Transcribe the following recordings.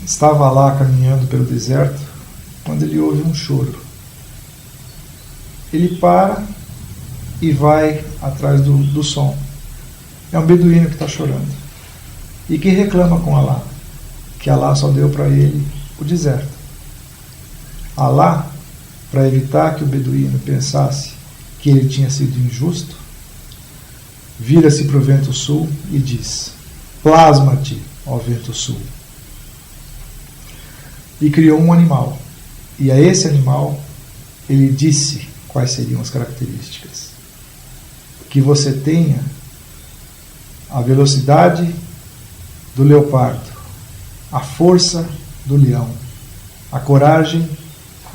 estava lá caminhando pelo deserto quando ele ouve um choro. Ele para e vai atrás do som. É um beduíno que está chorando e que reclama com Alá, que Alá só deu para ele o deserto. Alá, para evitar que o beduíno pensasse que ele tinha sido injusto, vira-se para o vento sul e diz: plasma-te, ó vento sul. E criou um animal. E a esse animal ele disse quais seriam as características. Que você tenha a velocidade do leopardo, a força do leão, a coragem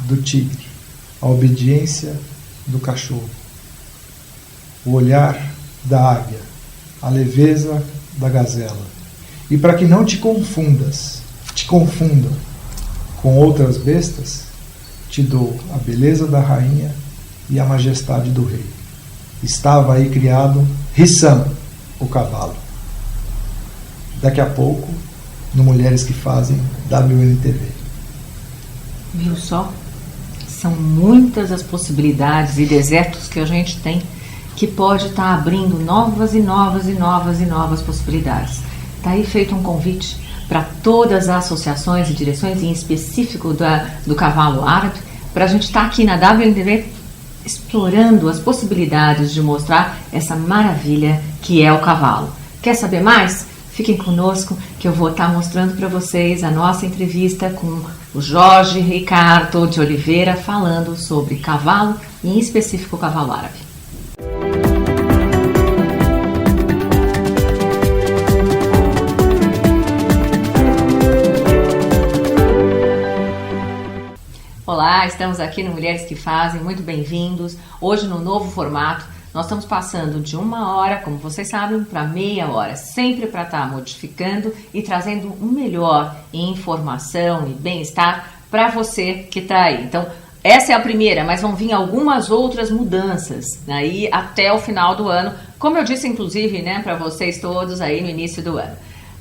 do tigre, a obediência do cachorro, o olhar da águia, a leveza da gazela. E para que não te confunda com outras bestas, te dou a beleza da rainha e a majestade do rei. Estava aí criado Hissam, o cavalo. Daqui a pouco, no Mulheres que Fazem, WNTV. Viu só? São muitas as possibilidades e desertos que a gente tem que pode estar abrindo novas e novas e novas e novas possibilidades. Está aí feito um convite para todas as associações e direções, em específico do cavalo árabe, para a gente estar aqui na WNTV explorando as possibilidades de mostrar essa maravilha que é o cavalo. Quer saber mais? Fiquem conosco que eu vou estar mostrando para vocês a nossa entrevista com o Jorge Ricardo de Oliveira falando sobre cavalo, e em específico o cavalo árabe. Olá, estamos aqui no Mulheres que Fazem, muito bem-vindos. Hoje no novo formato, nós estamos passando de 1 hora, como vocês sabem, para meia hora, sempre para estar modificando e trazendo o melhor em informação e bem-estar para você que está aí. Então, essa é a primeira, mas vão vir algumas outras mudanças aí até o final do ano, como eu disse, inclusive, né, para vocês todos aí no início do ano.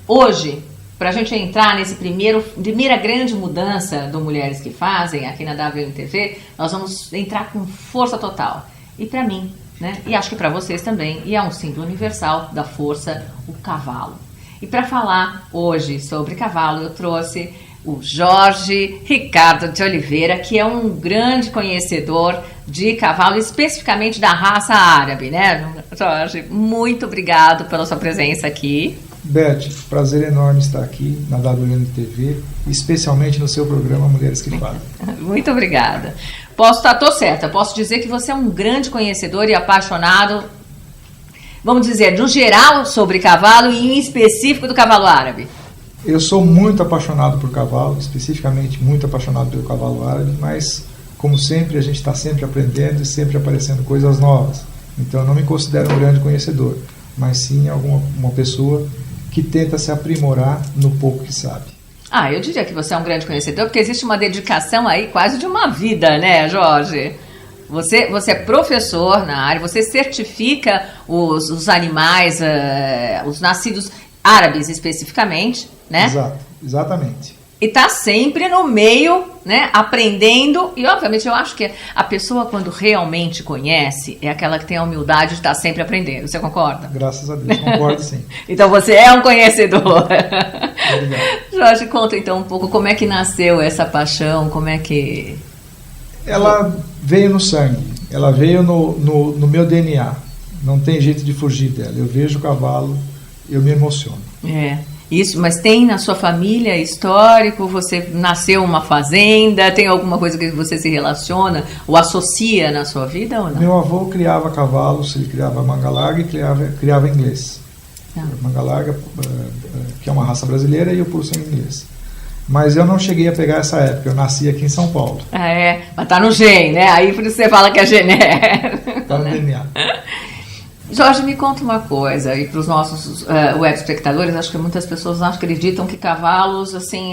Hoje, para a gente entrar nesse primeira grande mudança do Mulheres que Fazem aqui na WNTV, nós vamos entrar com força total. E para mim, né, e acho que para vocês também, e é um símbolo universal da força, o cavalo. E para falar hoje sobre cavalo, eu trouxe o Jorge Ricardo de Oliveira, que é um grande conhecedor de cavalo, especificamente da raça árabe, né? Jorge, muito obrigado pela sua presença aqui. Beth, prazer enorme estar aqui na WNTV, especialmente no seu programa Mulheres que Fazem. Muito obrigada. Tô certa, posso dizer que você é um grande conhecedor e apaixonado, vamos dizer, no geral sobre cavalo e em específico do cavalo árabe. Eu sou muito apaixonado por cavalo, especificamente muito apaixonado pelo cavalo árabe, mas, como sempre, a gente está sempre aprendendo e sempre aparecendo coisas novas. Então, eu não me considero um grande conhecedor, mas sim uma pessoa que tenta se aprimorar no pouco que sabe. Eu diria que você é um grande conhecedor, porque existe uma dedicação aí quase de uma vida, né, Jorge? Você é professor na área, você certifica os animais, os nascidos árabes especificamente, né? Exato, exatamente. E está sempre no meio, né, aprendendo, e obviamente eu acho que a pessoa quando realmente conhece é aquela que tem a humildade de estar sempre aprendendo, você concorda? Graças a Deus, concordo sim. Então você é um conhecedor. Obrigado. Jorge, conta então um pouco como é que nasceu essa paixão, como é que... Ela veio no sangue, ela veio no meu DNA, não tem jeito de fugir dela. Eu vejo o cavalo, eu me emociono. Isso, mas tem na sua família histórico, você nasceu uma fazenda, tem alguma coisa que você se relaciona ou associa na sua vida ou não? Meu avô criava cavalos, ele criava manga larga e criava inglês. Manga larga, que é uma raça brasileira, e o puro sangue inglês. Mas eu não cheguei a pegar essa época, eu nasci aqui em São Paulo. Mas tá no gene, né? Aí por isso você fala que é genético. Tá no DNA. Jorge, me conta uma coisa, e para os nossos web espectadores, acho que muitas pessoas não acreditam que cavalos, assim,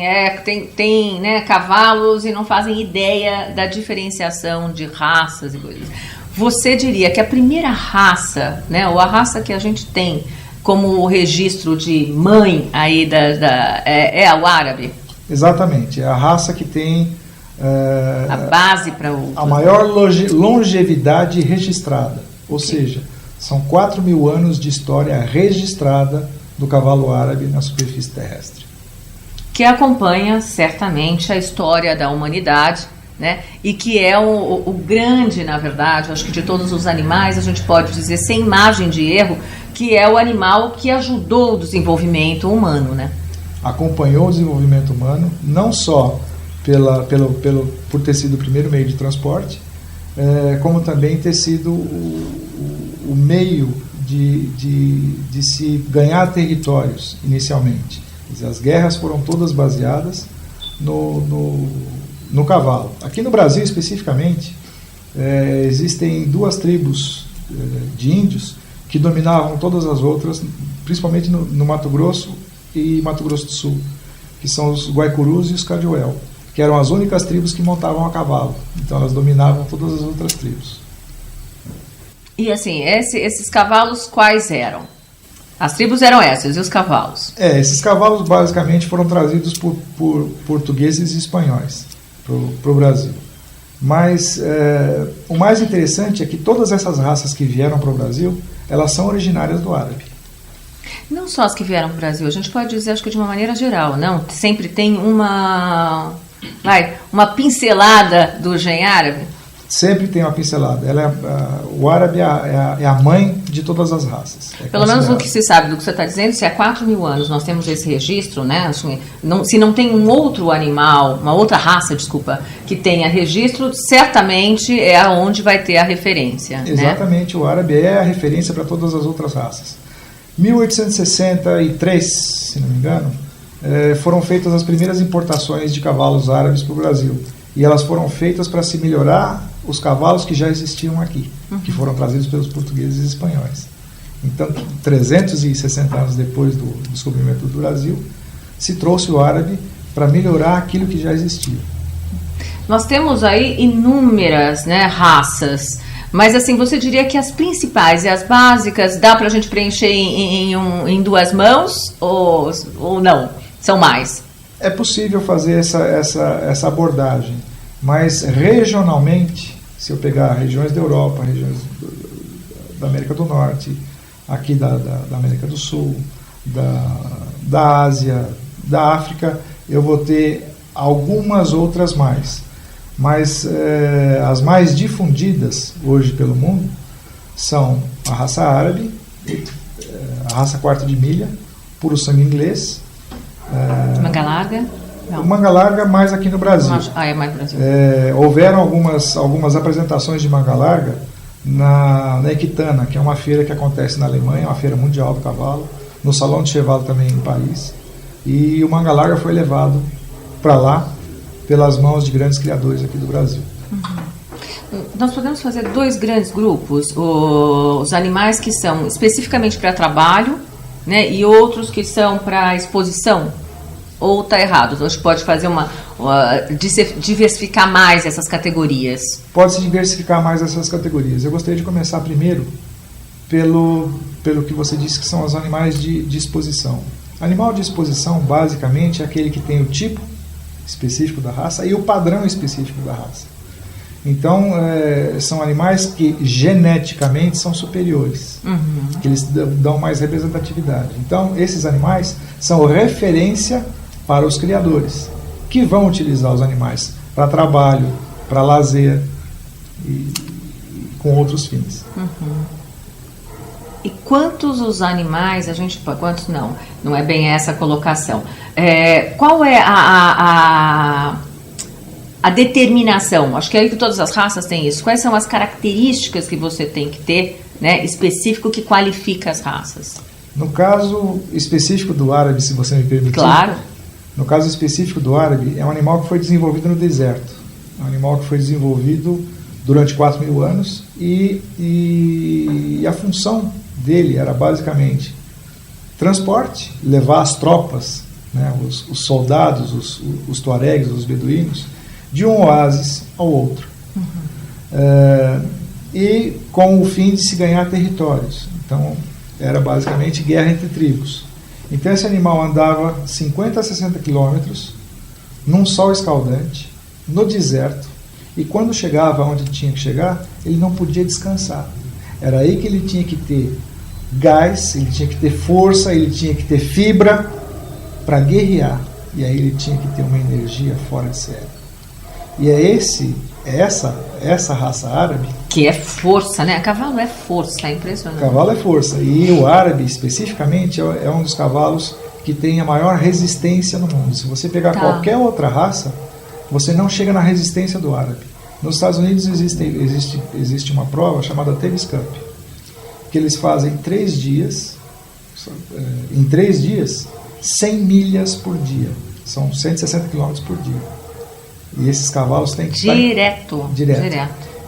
tem né, cavalos e não fazem ideia da diferenciação de raças e coisas. Você diria que a primeira raça, né, ou a raça que a gente tem como registro de mãe aí é o árabe? Exatamente, é a raça que tem a base para a maior longevidade registrada, ou seja, são 4.000 anos de história registrada do cavalo árabe na superfície terrestre. Que acompanha certamente a história da humanidade, né? E que é o grande, na verdade, acho que de todos os animais, a gente pode dizer sem margem de erro, que é o animal que ajudou o desenvolvimento humano, né? Acompanhou o desenvolvimento humano, não só por ter sido o primeiro meio de transporte, como também ter sido o meio de se ganhar territórios inicialmente. Quer dizer, as guerras foram todas baseadas no cavalo. Aqui no Brasil, especificamente, existem 2 tribos de índios que dominavam todas as outras, principalmente no Mato Grosso e Mato Grosso do Sul, que são os Guaicurus e os Cadioel, que eram as únicas tribos que montavam a cavalo. Então elas dominavam todas as outras tribos. E assim, esses cavalos quais eram? As tribos eram essas, e os cavalos? Esses cavalos basicamente foram trazidos por portugueses e espanhóis para o Brasil. Mas o mais interessante é que todas essas raças que vieram para o Brasil, elas são originárias do árabe. Não só as que vieram para o Brasil, a gente pode dizer, acho que de uma maneira geral, não? Sempre tem uma pincelada do gen árabe? Sempre tem uma pincelada. O árabe é a mãe de todas as raças. Pelo menos o que se sabe do que você está dizendo, se há 4.000 anos nós temos esse registro, né? Se não tem um outro animal, uma outra raça, desculpa, que tenha registro, certamente é aonde vai ter a referência. Exatamente, né? O árabe é a referência para todas as outras raças. 1863, se não me engano, foram feitas as primeiras importações de cavalos árabes para o Brasil. E elas foram feitas para se melhorar os cavalos que já existiam aqui, que foram trazidos pelos portugueses e espanhóis. Então, 360 anos depois do descobrimento do Brasil, se trouxe o árabe para melhorar aquilo que já existia. Nós temos aí inúmeras, né, raças, mas assim, você diria que as principais e as básicas dá para a gente preencher em 2 mãos ou não? São mais? É possível fazer essa abordagem, mas regionalmente, se eu pegar regiões da Europa, regiões da América do Norte, aqui da América do Sul, da Ásia, da África, eu vou ter algumas outras mais. Mas as mais difundidas hoje pelo mundo são a raça árabe, a raça quarta de milha, puro sangue inglês, manga larga? Não. Manga larga mais aqui no Brasil. É mais no Brasil. Houveram algumas apresentações de manga larga na Equitana, que é uma feira que acontece na Alemanha, uma feira mundial do cavalo, no Salão de Cheval também em Paris. E o manga larga foi levado para lá pelas mãos de grandes criadores aqui do Brasil. Nós podemos fazer 2 grandes grupos, os animais que são especificamente para trabalho, né, e outros que são para exposição, ou está errado? Então a gente pode fazer diversificar mais essas categorias? Pode-se diversificar mais essas categorias. Eu gostaria de começar primeiro pelo que você disse que são os animais de exposição. Animal de exposição, basicamente, é aquele que tem o tipo específico da raça e o padrão específico da raça. Então, são animais que geneticamente são superiores, que eles dão mais representatividade. Então, esses animais são referência para os criadores, que vão utilizar os animais para trabalho, para lazer e com outros fins. E quantos os animais, quantos não é bem essa a colocação. Qual é a determinação? Acho que é aí que todas as raças têm isso. Quais são as características que você tem que ter, né, específico que qualifica as raças? No caso específico do árabe, se você me permitir. Claro. No caso específico do árabe, é um animal que foi desenvolvido no deserto. É um animal que foi desenvolvido durante 4.000 anos e a função dele era basicamente transporte, levar as tropas, né, os soldados, os tuaregs, os beduínos, de um oásis ao outro. E com o fim de se ganhar territórios. Então, era basicamente guerra entre tribos. Então, esse animal andava 50 a 60 quilômetros num sol escaldante, no deserto, e quando chegava onde tinha que chegar, ele não podia descansar. Era aí que ele tinha que ter gás, ele tinha que ter força, ele tinha que ter fibra para guerrear. E aí ele tinha que ter uma energia fora de série. E é essa raça árabe... Que é força, né? Cavalo é força, é impressionante. Cavalo é força. E o árabe, especificamente, é um dos cavalos que tem a maior resistência no mundo. Se você pegar qualquer outra raça, você não chega na resistência do árabe. Nos Estados Unidos existe uma prova chamada Davis Cup, que eles fazem 3 dias, em 3 dias, 100 milhas por dia. São 160 quilômetros por dia. E esses cavalos têm que direto.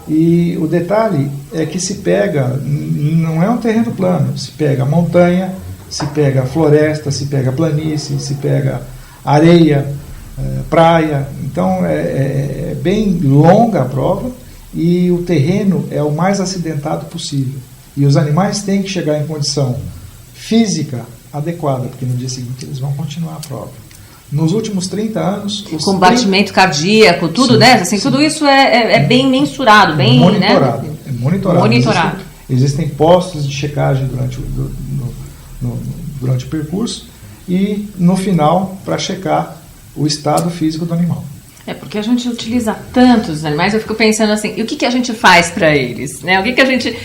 E o detalhe é que se pega, não é um terreno plano, se pega montanha, se pega floresta, se pega planície, se pega areia, praia. Então é bem longa a prova e o terreno é o mais acidentado possível. E os animais têm que chegar em condição física adequada, porque no dia seguinte eles vão continuar a prova. Nos últimos 30 anos... Com batimento cardíaco, tudo, sim, né? Assim, tudo isso é bem mensurado, bem... Monitorado. Né? É monitorado. Existem postos de checagem durante o percurso e no final para checar o estado físico do animal. Porque a gente utiliza tantos animais, eu fico pensando assim, e o que a gente faz para eles? Né? O que a gente...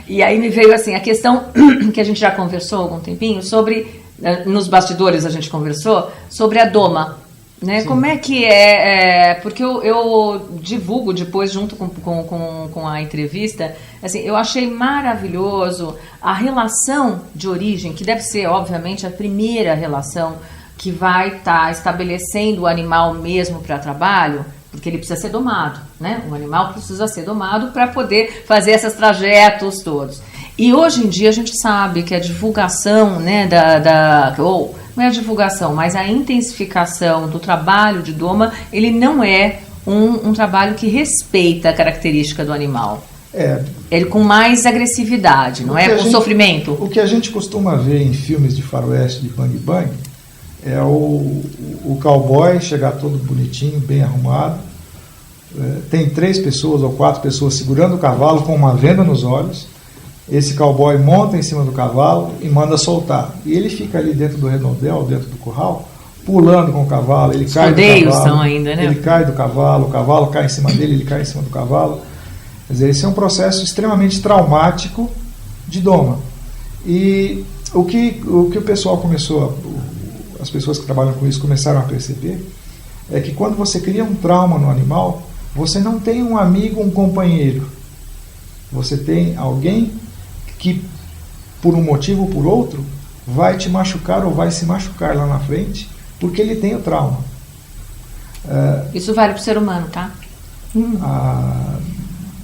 E aí me veio assim, a questão que a gente já conversou há algum tempinho sobre... Nos bastidores a gente conversou sobre a doma, né? Sim. Como é que porque eu divulgo depois junto com a entrevista, assim, eu achei maravilhoso a relação de origem, que deve ser obviamente a primeira relação que vai estar estabelecendo o animal mesmo para trabalho, porque ele precisa ser domado, né? O animal precisa ser domado para poder fazer esses trajetos todos. E hoje em dia a gente sabe que a divulgação, né, ou não é a divulgação, mas a intensificação do trabalho de doma, ele não é um trabalho que respeita a característica do animal. Ele com mais agressividade, não é? Com sofrimento. O que a gente costuma ver em filmes de faroeste, de bang bang, é o cowboy chegar todo bonitinho, bem arrumado, tem 3 pessoas ou 4 pessoas segurando o cavalo com uma venda nos olhos. Esse cowboy monta em cima do cavalo e manda soltar. E ele fica ali dentro do redondel, dentro do curral, pulando com o cavalo. Ele cai do cavalo. São ainda, né? Ele cai do cavalo, o cavalo cai em cima dele, ele cai em cima do cavalo. Quer dizer, esse é um processo extremamente traumático de doma. E o que o pessoal começou, as pessoas que trabalham com isso começaram a perceber, é que quando você cria um trauma no animal, você não tem um amigo, um companheiro. Você tem alguém que, por um motivo ou por outro, vai te machucar ou vai se machucar lá na frente, porque ele tem o trauma. Isso vale para o ser humano, tá?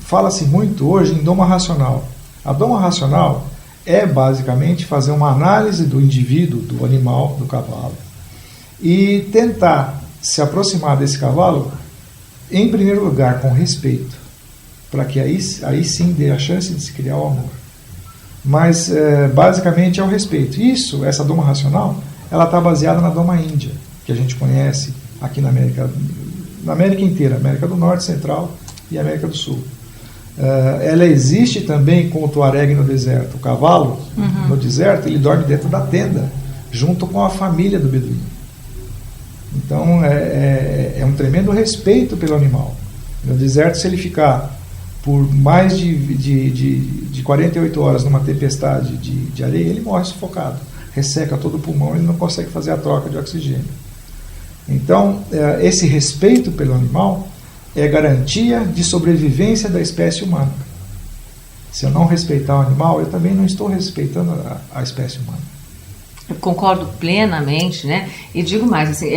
Fala-se muito hoje em doma racional. A doma racional é basicamente fazer uma análise do indivíduo, do animal, do cavalo, e tentar se aproximar desse cavalo, em primeiro lugar, com respeito, para que aí sim dê a chance de se criar o amor. Mas basicamente é o respeito. Essa doma racional, ela está baseada na doma índia, que a gente conhece aqui na América inteira, América do Norte, Central e América do Sul. Ela existe também com o tuareg no deserto. O cavalo, no deserto, ele dorme dentro da tenda, junto com a família do beduíno. Então é um tremendo respeito pelo animal. No deserto, se ele ficar por mais de 48 horas numa tempestade de areia, ele morre sufocado, resseca todo o pulmão, ele não consegue fazer a troca de oxigênio. Então, esse respeito pelo animal é garantia de sobrevivência da espécie humana. Se eu não respeitar o animal, eu também não estou respeitando a espécie humana. Eu concordo plenamente, né? E digo mais, assim,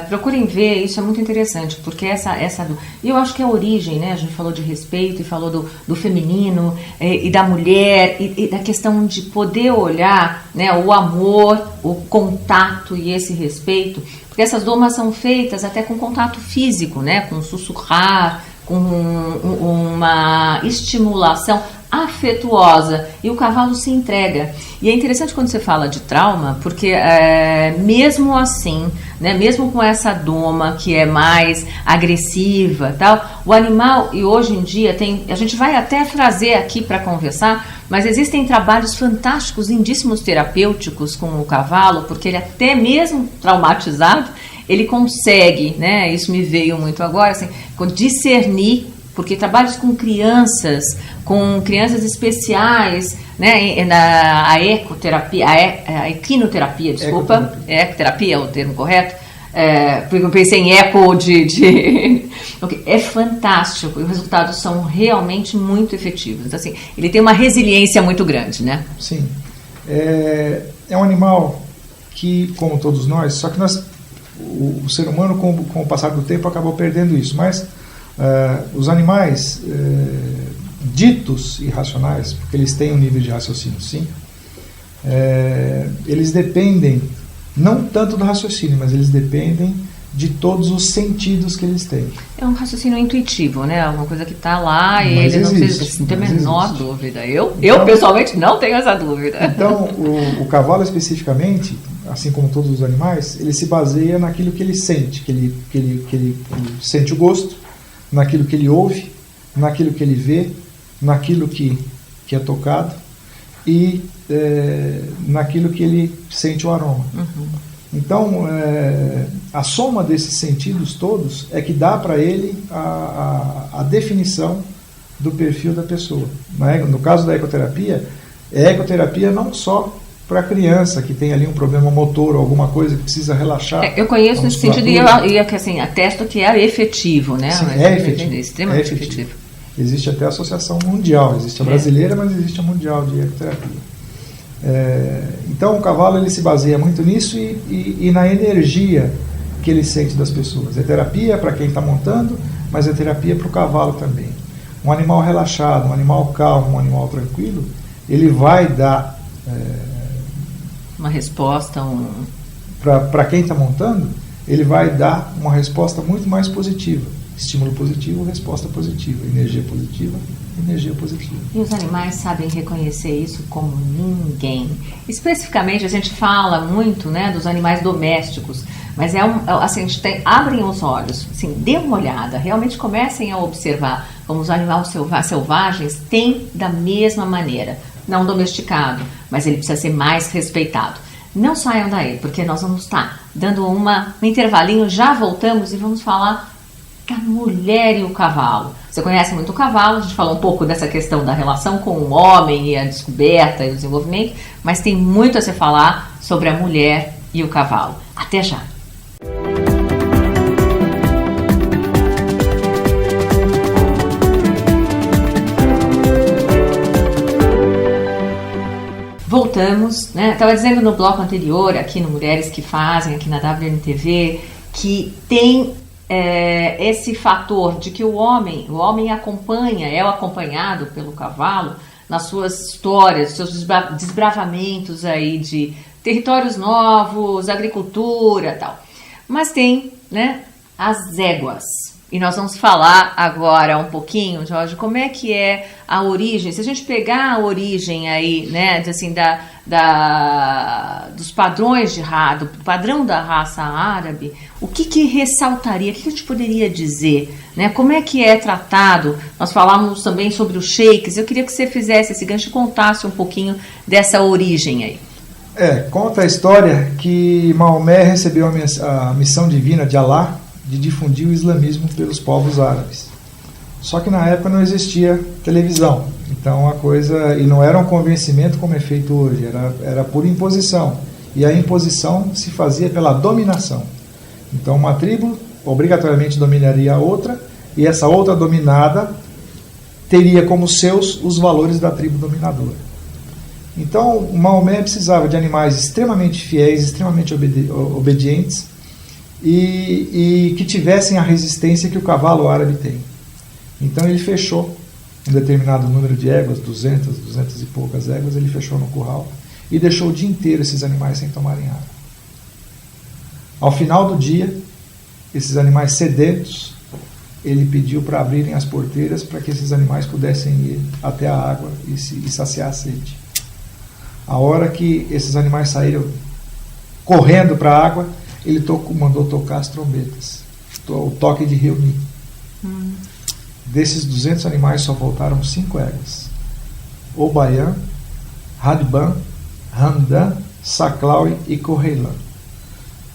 procurem ver, isso é muito interessante, porque e eu acho que a origem, né? A gente falou de respeito e falou do feminino e da mulher e da questão de poder olhar, né, o amor, o contato e esse respeito, porque essas domas são feitas até com contato físico, né? Com sussurrar, com uma estimulação afetuosa, e o cavalo se entrega. E é interessante quando você fala de trauma, porque mesmo assim, né, mesmo com essa doma que é mais agressiva, tal, o animal, e hoje em dia a gente vai até trazer aqui para conversar, mas existem trabalhos fantásticos, lindíssimos terapêuticos com o cavalo, porque ele até mesmo traumatizado, ele consegue, né, isso me veio muito agora, assim, discernir, porque trabalhos com crianças especiais, né, a ecoterapia, a equinoterapia, desculpa, ecoterapia é o termo correto, porque eu pensei em eco é fantástico, e os resultados são realmente muito efetivos. Então, assim, ele tem uma resiliência muito grande, né? Sim. É um animal que, como todos nós, só que o ser humano, com o passar do tempo, acabou perdendo isso, mas os animais ditos irracionais, porque eles têm um nível de raciocínio, sim, eles dependem não tanto do raciocínio, mas eles dependem de todos os sentidos que eles têm. É um raciocínio intuitivo, né? Alguma coisa que está lá e ele não tem a menor dúvida. Eu pessoalmente não tenho essa dúvida. Então, o cavalo especificamente, assim como todos os animais, ele se baseia naquilo que ele sente, que ele sente o gosto, naquilo que ele ouve, naquilo que ele vê, naquilo que é tocado e naquilo que ele sente o aroma. Uhum. Então, a soma desses sentidos todos é que dá para ele a definição do perfil da pessoa. No caso da ecoterapia, é ecoterapia não só para a criança que tem ali um problema motor ou alguma coisa que precisa relaxar. Eu conheço nesse sentido e assim, atesto que é efetivo, né? Sim, é efetivo. Extremamente efetivo. Existe até a associação mundial, existe a brasileira, mas existe a mundial de ecoterapia. Então o cavalo ele se baseia muito nisso e na energia que ele sente das pessoas. É terapia para quem está montando, mas é terapia para o cavalo também. Um animal relaxado, um animal calmo, um animal tranquilo, ele vai dar uma resposta para quem está montando, ele vai dar uma resposta muito mais positiva. Estímulo positivo, resposta positiva. Energia positiva, energia positiva. E os animais sabem reconhecer isso como ninguém. Especificamente, a gente fala muito, né, dos animais domésticos, mas assim, a gente abrem os olhos, assim, dê uma olhada, realmente comecem a observar como os animais selvagens têm da mesma maneira. Não domesticado, mas ele precisa ser mais respeitado. Não saiam daí, porque nós vamos estar dando um intervalinho, já voltamos e vamos falar da mulher e o cavalo. Você conhece muito o cavalo, a gente falou um pouco dessa questão da relação com o homem e a descoberta e o desenvolvimento, mas tem muito a se falar sobre a mulher e o cavalo. Até já! Voltamos, né? Estava dizendo no bloco anterior, aqui no Mulheres que Fazem, aqui na WNTV, que tem esse fator de que o homem é acompanhado pelo cavalo nas suas histórias, seus desbravamentos aí de territórios novos, agricultura e tal. Mas tem, né, as éguas. E nós vamos falar agora um pouquinho, Jorge, como é que é a origem. Se a gente pegar a origem aí, né, assim, dos padrões do padrão da raça árabe, o que ressaltaria, o que a gente poderia dizer, né? Como é que é tratado? Nós falamos também sobre os sheiks. Eu queria que você fizesse esse gancho e contasse um pouquinho dessa origem aí. Conta a história que Maomé recebeu a missão divina de Alá de difundir o islamismo pelos povos árabes. Só que na época não existia televisão, então a coisa, e não era um convencimento como é feito hoje, era por imposição, e a imposição se fazia pela dominação. Então uma tribo obrigatoriamente dominaria a outra, e essa outra dominada teria como seus os valores da tribo dominadora. Então Maomé precisava de animais extremamente fiéis, extremamente obedientes, e que tivessem a resistência que o cavalo árabe tem. Então ele fechou um determinado número de éguas, 200 e poucas éguas, ele fechou no curral e deixou o dia inteiro esses animais sem tomarem água. Ao final do dia, esses animais sedentos ele pediu para abrirem as porteiras para que esses animais pudessem ir até a água e saciar a sede. A hora que esses animais saíram correndo para a água, ele mandou tocar as trombetas, o toque de reunir. Desses 200 animais só voltaram 5 éguas: Obayan, Radban, Hamdan, Saclaui e Correilan.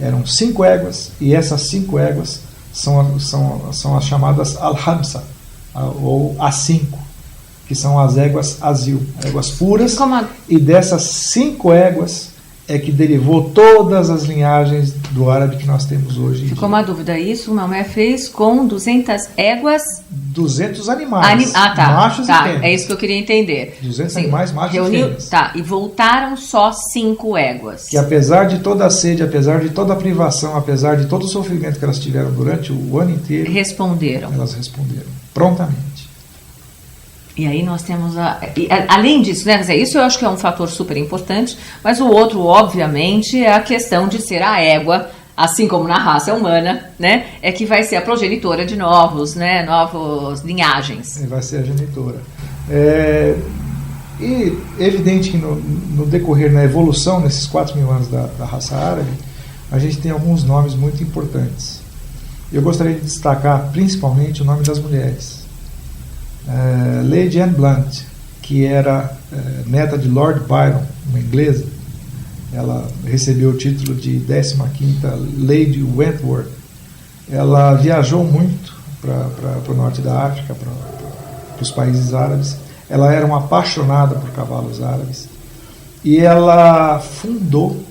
Eram 5 éguas, e essas 5 éguas são as chamadas Al-Hamsa, ou A5, que são as éguas Azil, éguas puras. E dessas 5 éguas é que derivou todas as linhagens do árabe que nós temos hoje. Ficou uma dúvida, isso o Maomé fez com 200 éguas? 200 animais, machos e fêmeas. É isso que eu queria entender. 200 animais, machos e fêmeas. Tá, e voltaram só 5 éguas. Que apesar de toda a sede, apesar de toda a privação, apesar de todo o sofrimento que elas tiveram durante o ano inteiro, elas responderam prontamente. E aí nós temos, além disso, né, quer dizer, isso eu acho que é um fator super importante, mas o outro, obviamente, é a questão de ser a égua, assim como na raça humana, né, é que vai ser a progenitora de novas linhagens. Vai ser a genitora. E é evidente que no decorrer, na evolução, nesses 4.000 anos da raça árabe, a gente tem alguns nomes muito importantes. Eu gostaria de destacar principalmente o nome das mulheres. Lady Anne Blunt, que era neta de Lord Byron, uma inglesa, ela recebeu o título de 15ª Lady Wentworth. Ela viajou muito para o norte da África, para os países árabes. Ela era uma apaixonada por cavalos árabes e ela fundou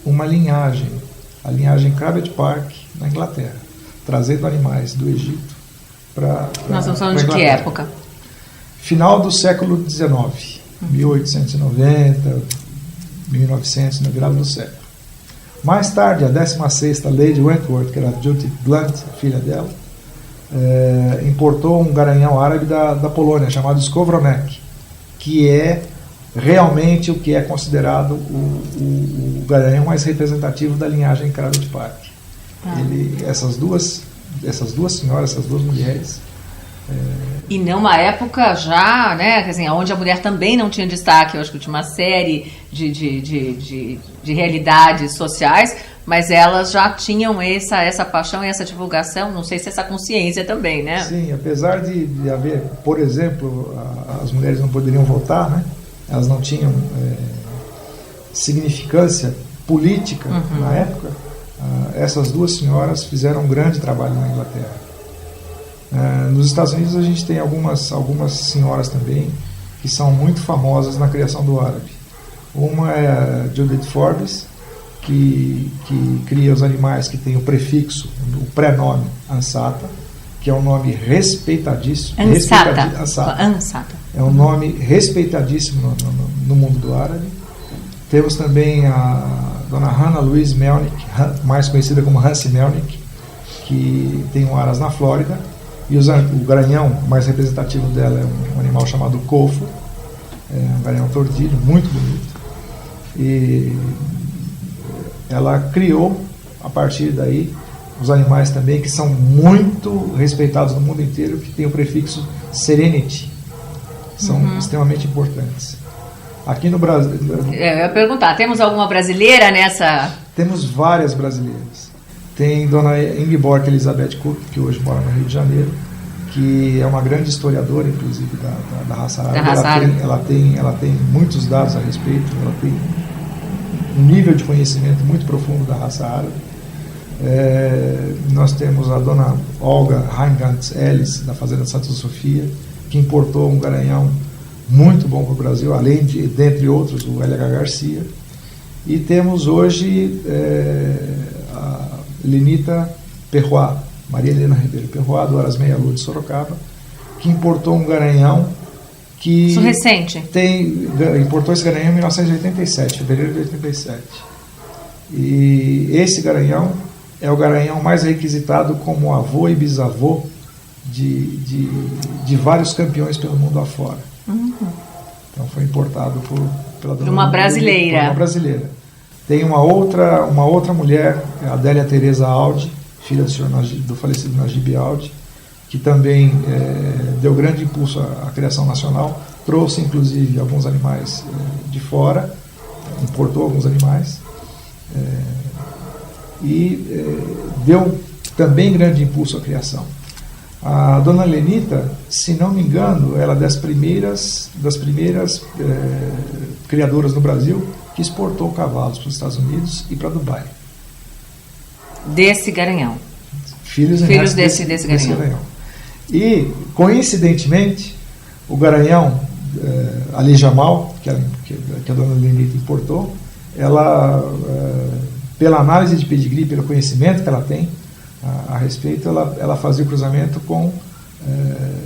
uma linhagem, a linhagem Cabot Park, na Inglaterra, trazendo animais do Egito para Nós estamos falando de que época? Final do século XIX, 1890, 1900, na virada do século. Mais tarde, a 16ª Lady Wentworth, que era Judith Blunt, filha dela, importou um garanhão árabe da Polônia, chamado Skowronek, que é realmente o que é considerado o garanhão mais representativo da linhagem Cabot Park. Essas duas senhoras, essas duas mulheres... E numa época já, né, quer dizer, onde a mulher também não tinha destaque, eu acho que tinha uma série de realidades sociais, mas elas já tinham essa paixão e essa divulgação, não sei se essa consciência também, né? Sim, apesar de haver, por exemplo, as mulheres não poderiam votar, né? Elas não tinham significância política na época, essas duas senhoras fizeram um grande trabalho na Inglaterra. Nos Estados Unidos a gente tem algumas senhoras também que são muito famosas na criação do árabe. Uma é a Judith Forbes, que cria os animais que tem o prefixo, o pré-nome Ansata, que é um nome respeitadíssimo. Ansata. É um nome respeitadíssimo no mundo do árabe. Temos também a dona Hannah Louise Melnick, mais conhecida como Hansi Melnick, que tem um aras na Flórida. E o garanhão mais representativo dela é um animal chamado cofo, um garanhão tordilho, muito bonito. E ela criou, a partir daí, os animais também que são muito respeitados no mundo inteiro, que tem o prefixo Serenity. São extremamente importantes. Aqui no Brasil... Eu ia perguntar, temos alguma brasileira nessa... Temos várias brasileiras. Tem dona Ingeborg Elizabeth Cook, que hoje mora no Rio de Janeiro, que é uma grande historiadora, inclusive, da raça árabe. Ela tem muitos dados a respeito, ela tem um nível de conhecimento muito profundo da raça árabe. Nós temos a dona Olga Heingantz Ellis, da Fazenda Santa Sofia, que importou um garanhão muito bom para o Brasil, além de, dentre outros, o LH Garcia. E temos hoje a Lenita Perrois, Maria Helena Ribeiro Perrois, do Aras Meia Lua de Sorocaba, que importou um garanhão que... Isso recente? Importou esse garanhão em 1987, fevereiro de 87. E esse garanhão é o garanhão mais requisitado como avô e bisavô de vários campeões pelo mundo afora. Então foi importado por uma brasileira. Tem uma outra mulher, a Adélia Teresa Aldi, filha do falecido Najib Aldi, que também deu grande impulso à criação nacional, trouxe inclusive alguns animais de fora, importou alguns animais, e deu também grande impulso à criação. A dona Lenita, se não me engano, ela é das primeiras criadoras no Brasil que exportou cavalos para os Estados Unidos e para Dubai. Desse garanhão. Filhos desse garanhão. E, coincidentemente, o garanhão Ali Jamal, que a dona Lenita importou, ela, pela análise de pedigree, pelo conhecimento que ela tem a respeito, ela fazia o cruzamento com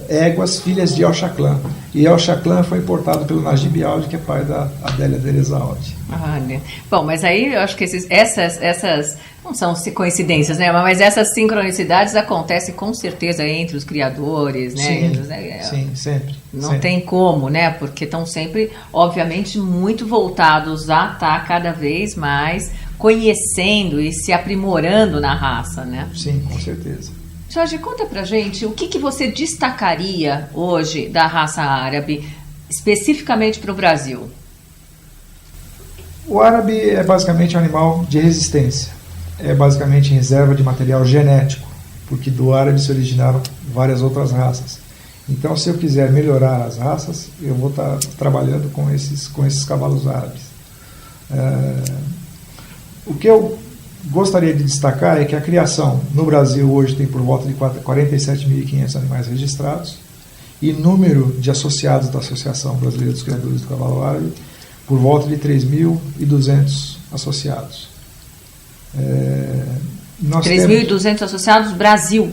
éguas filhas de El Chaclan. E El Chaclan foi importado pelo Najib Aldi, que é pai da Adélia Teresa Aldi. Olha. Bom, mas aí eu acho que essas não são coincidências, né? Mas essas sincronicidades acontecem com certeza entre os criadores, né? Sim, sempre. Não sempre. tem como, né? Porque estão sempre, obviamente, muito voltados a estar cada vez mais conhecendo e se aprimorando na raça, né? Sim, com certeza. Jorge, conta pra gente o que você destacaria hoje da raça árabe, especificamente para o Brasil. O árabe é basicamente um animal de resistência. É basicamente reserva de material genético, porque do árabe se originaram várias outras raças. Então, se eu quiser melhorar as raças, eu vou estar trabalhando com esses cavalos árabes. O que eu gostaria de destacar é que a criação no Brasil hoje tem por volta de 47.500 animais registrados e número de associados da Associação Brasileira dos Criadores do Cavalo Árabe por volta de 3.200 associados. 3.200 associados Brasil.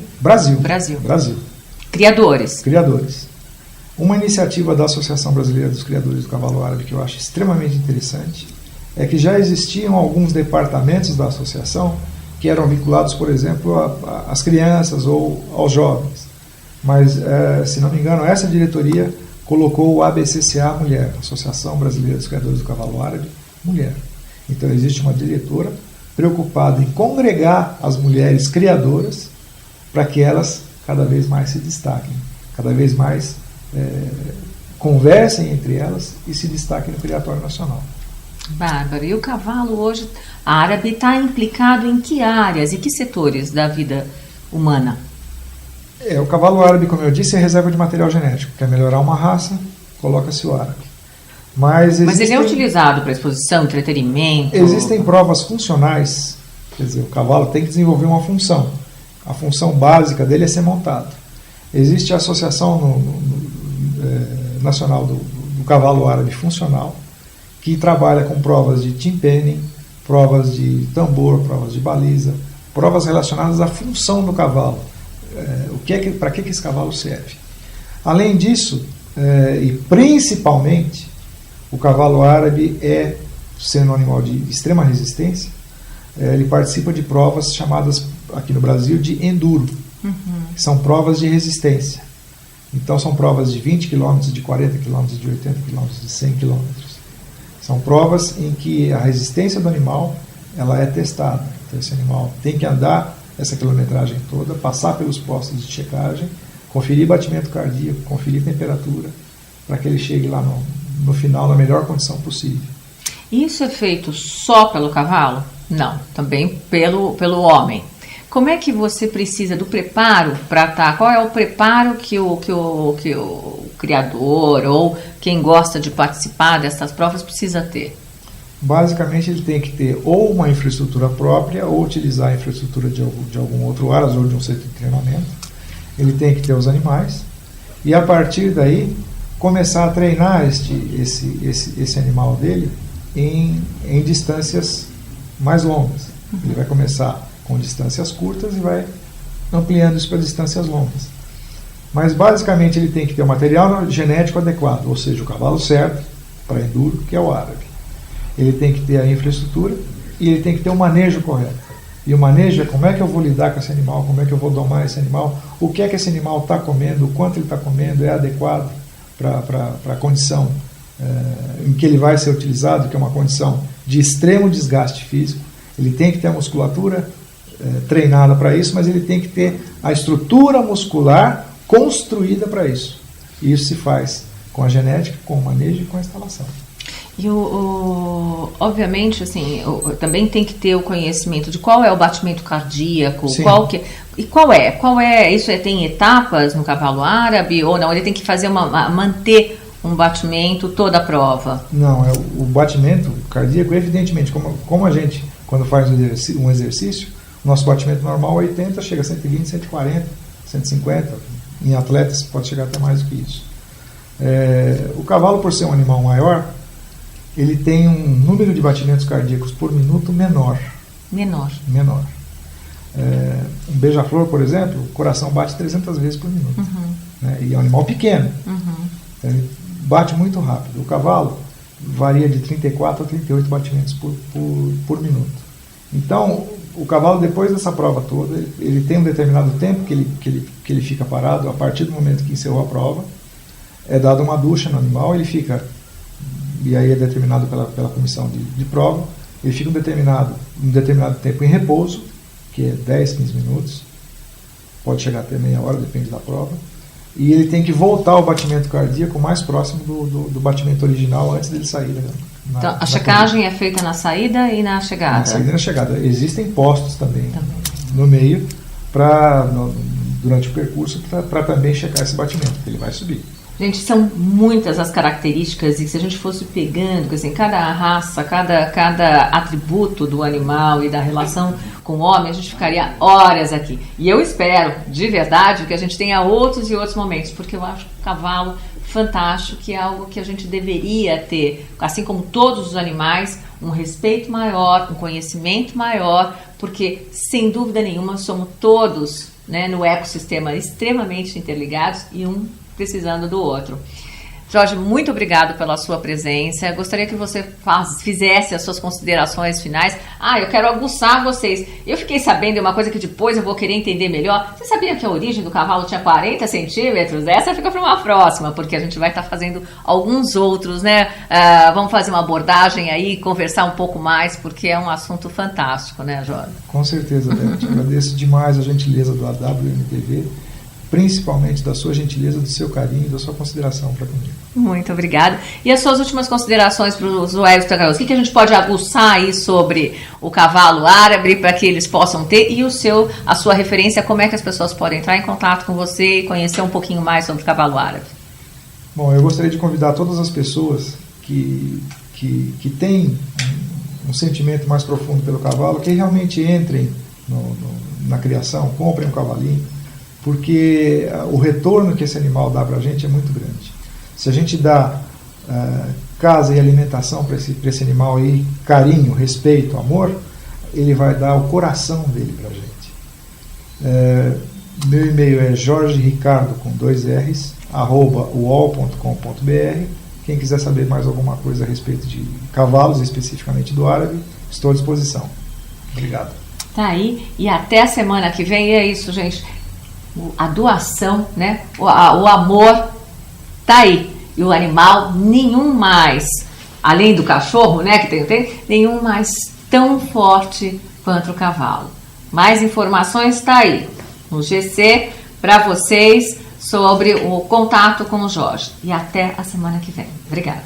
Criadores. Uma iniciativa da Associação Brasileira dos Criadores do Cavalo Árabe que eu acho extremamente interessante é que já existiam alguns departamentos da associação que eram vinculados, por exemplo, às crianças ou aos jovens. Mas, se não me engano, essa diretoria colocou o ABCCA Mulher, Associação Brasileira dos Criadores do Cavalo Árabe Mulher. Então existe uma diretora preocupada em congregar as mulheres criadoras para que elas cada vez mais se destaquem, cada vez mais conversem entre elas e se destaquem no criatório nacional. Bárbara, e o cavalo hoje árabe está implicado em que áreas e que setores da vida humana? O cavalo árabe, como eu disse, é reserva de material genético. Quer melhorar uma raça, coloca-se o árabe. Mas ele é utilizado para exposição, entretenimento? Existem provas funcionais, quer dizer, o cavalo tem que desenvolver uma função. A função básica dele é ser montado. Existe a Associação Nacional do Cavalo Árabe Funcional, que trabalha com provas de timpanning, provas de tambor, provas de baliza, provas relacionadas à função do cavalo. Para que esse cavalo serve? Além disso, e principalmente, o cavalo árabe sendo um animal de extrema resistência, ele participa de provas chamadas, aqui no Brasil, de enduro, que são provas de resistência. Então, são provas de 20 km, de 40 km, de 80 km, de 100 km. São provas em que a resistência do animal ela é testada. Então, esse animal tem que andar essa quilometragem toda, passar pelos postos de checagem, conferir batimento cardíaco, conferir temperatura, para que ele chegue lá no final na melhor condição possível. Isso é feito só pelo cavalo? Não, também pelo homem. Como é que você precisa do preparo para estar? Qual é o preparo que o criador ou quem gosta de participar dessas provas precisa ter? Basicamente, ele tem que ter ou uma infraestrutura própria ou utilizar a infraestrutura de algum outro ARAS ou de um centro de treinamento. Ele tem que ter os animais e, a partir daí, começar a treinar esse animal dele em distâncias mais longas. Ele vai começar com distâncias curtas e vai ampliando isso para distâncias longas. Mas, basicamente, ele tem que ter o material genético adequado, ou seja, o cavalo certo para enduro, que é o árabe. Ele tem que ter a infraestrutura e ele tem que ter o manejo correto. E o manejo é como é que eu vou lidar com esse animal, como é que eu vou domar esse animal, o que é que esse animal está comendo, o quanto ele está comendo, é adequado para a condição em que ele vai ser utilizado, que é uma condição de extremo desgaste físico. Ele tem que ter a musculatura treinada para isso, mas ele tem que ter a estrutura muscular construída para isso. E isso se faz com a genética, com o manejo e com a instalação. E obviamente, assim, também tem que ter o conhecimento de qual é o batimento cardíaco, qual é, isso tem etapas no cavalo árabe ou não? Ele tem que fazer manter um batimento toda a prova? Não, o batimento cardíaco, evidentemente, como a gente, quando faz um exercício, o nosso batimento normal é 80, chega a 120, 140, 150, em atletas pode chegar até mais do que isso. O cavalo, por ser um animal maior, ele tem um número de batimentos cardíacos por minuto menor. Um beija-flor, por exemplo, o coração bate 300 vezes por minuto. Né? E é um animal pequeno. Então ele bate muito rápido. O cavalo varia de 34 a 38 batimentos por minuto. Então, o cavalo, depois dessa prova toda, ele tem um determinado tempo que ele fica parado. A partir do momento que encerrou a prova, é dada uma ducha no animal, ele fica... e aí é determinado pela comissão de prova, ele fica um determinado tempo em repouso, que é 10, 15 minutos, pode chegar até meia hora, depende da prova, e ele tem que voltar ao batimento cardíaco mais próximo do batimento original antes dele sair. Então, a checagem é feita na saída e na chegada? Na saída e na chegada. Existem postos também no meio, durante o percurso, para também checar esse batimento, que ele vai subir. Gente, são muitas as características e se a gente fosse pegando, assim, cada raça, cada atributo do animal e da relação com o homem, a gente ficaria horas aqui. E eu espero, de verdade, que a gente tenha outros e outros momentos, porque eu acho o cavalo fantástico, que é algo que a gente deveria ter, assim como todos os animais, um respeito maior, um conhecimento maior, porque, sem dúvida nenhuma, somos todos, né, no ecossistema extremamente interligados e um precisando do outro. Jorge, muito obrigado pela sua presença. Gostaria que você fizesse as suas considerações finais. Eu quero aguçar vocês. Eu fiquei sabendo de uma coisa que depois eu vou querer entender melhor. Você sabia que a origem do cavalo tinha 40 centímetros? Essa fica para uma próxima, porque a gente vai estar fazendo alguns outros, né? Vamos fazer uma abordagem aí, conversar um pouco mais, porque é um assunto fantástico, né, Jorge? Com certeza, Beth. Agradeço demais a gentileza do AWMTV, principalmente da sua gentileza, do seu carinho e da sua consideração para comigo. Muito obrigada. E as suas últimas considerações para os usuários do Tagaroso? O que a gente pode aguçar aí sobre o cavalo árabe para que eles possam ter e a sua referência, como é que as pessoas podem entrar em contato com você e conhecer um pouquinho mais sobre o cavalo árabe? Bom, eu gostaria de convidar todas as pessoas que têm um sentimento mais profundo pelo cavalo, que realmente entrem na criação, comprem um cavalinho, porque o retorno que esse animal dá para a gente é muito grande. Se a gente dá casa e alimentação para esse animal aí, carinho, respeito, amor, ele vai dar o coração dele para a gente. Meu e-mail é jorgericardo, com 2 R's, @uol.com.br. Quem quiser saber mais alguma coisa a respeito de cavalos, especificamente do árabe, estou à disposição. Obrigado. Tá aí, e até a semana que vem. E é isso, gente. A doação, né? O amor tá aí. E o animal, nenhum mais, além do cachorro, né, que tem, nenhum mais tão forte quanto o cavalo. Mais informações tá aí no GC para vocês sobre o contato com o Jorge. E até a semana que vem. Obrigada.